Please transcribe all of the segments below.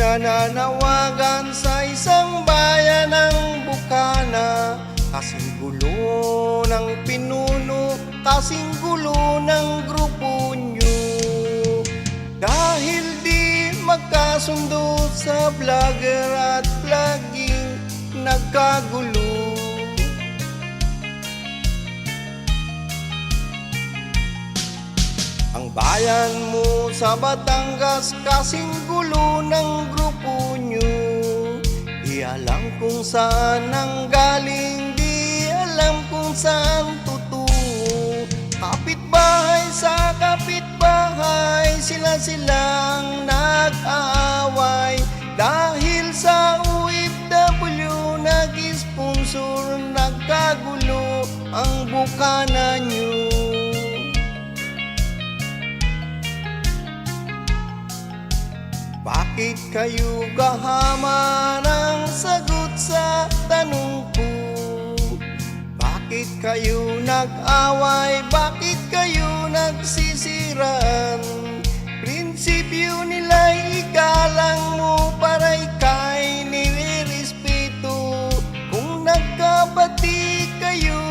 nananawagan sa isang bayan ng bukana. Kasing gulo ng pinuno, kasing gulo ng grupo nyo. Dahil di magkasundo sa vlogger at vlogging, nagkagulo. Ang bayan mo sa Batangas, kasing gulo ng grupo nyo. Di alam kung saan ang galing, di alam kung saan tutungo. Kapitbahay sa kapitbahay, sila-silang nag-aaway. Dahil sa OFW nag-sponsor, nagkagulo ang bukana nyo. Bakit kayo gahama ng sagot sa tanong ko? Bakit kayo nag-away? Bakit kayo nagsisiraan? Prinsipyo nila'y igalang mo para ika'y nire-respeto. Kung nagkabati kayo,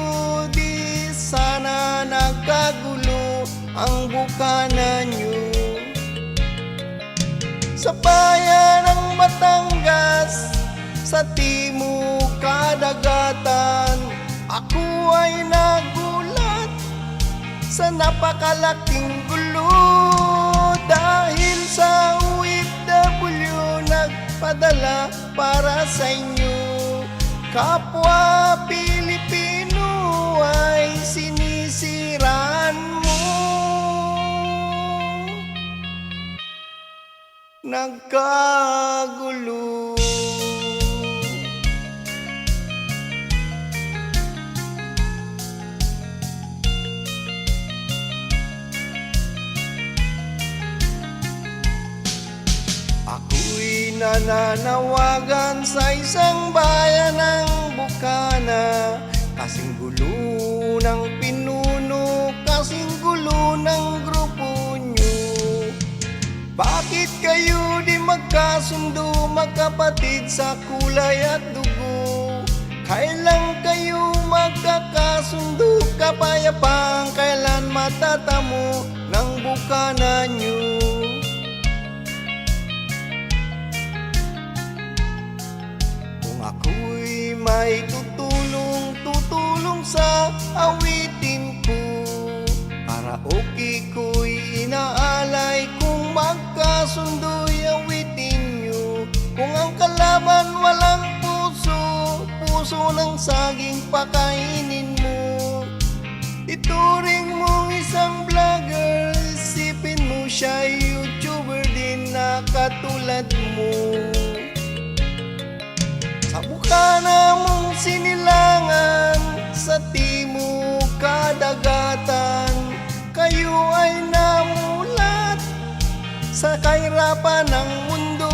di sana nagkagulo ang bukana nyo. Sa bayan ng Batangas, sa timog kadagatan, ako ay nagulat sa napakalaking gulo. Dahil sa OFW nagpadala para sa inyo, kapwa Pilipino ay sinisiraan mo. Nagkagulo. Ako'y nananawagan sa isang bayan ng bukana. Kasing gulo ng pinuno, kasing gulo ng grupo nyo. Bakit kayo di magkasundo, magkapatid sa kulay at dugo? Kailan kayo magkakasundo, kapayapang kailan matatamo ng bukana nyo? Kung ako'y may tutulong, tutulong sa awitin ko, karaoke ko'y inaalay. Kung magkasundo'y awitin nyo, kung ang kalaban walang puso, puso ng saging pakainin mo. Ituring mong isang vlogger, isipin mo siya'y YouTuber din na katulad mo. Sa bukana mong sinilangan, sa timog kadagatan, kayo ay namulat sa kahirapan ng mundo.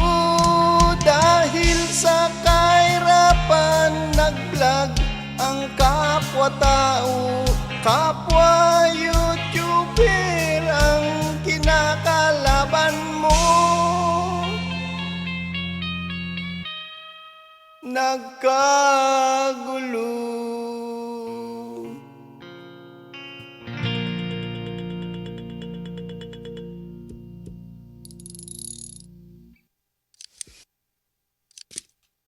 Dahil sa kahirapan, nag-vlog ang kapwa-tao, kapwa YouTuber ang kinakalaban mo. Nagkagulo.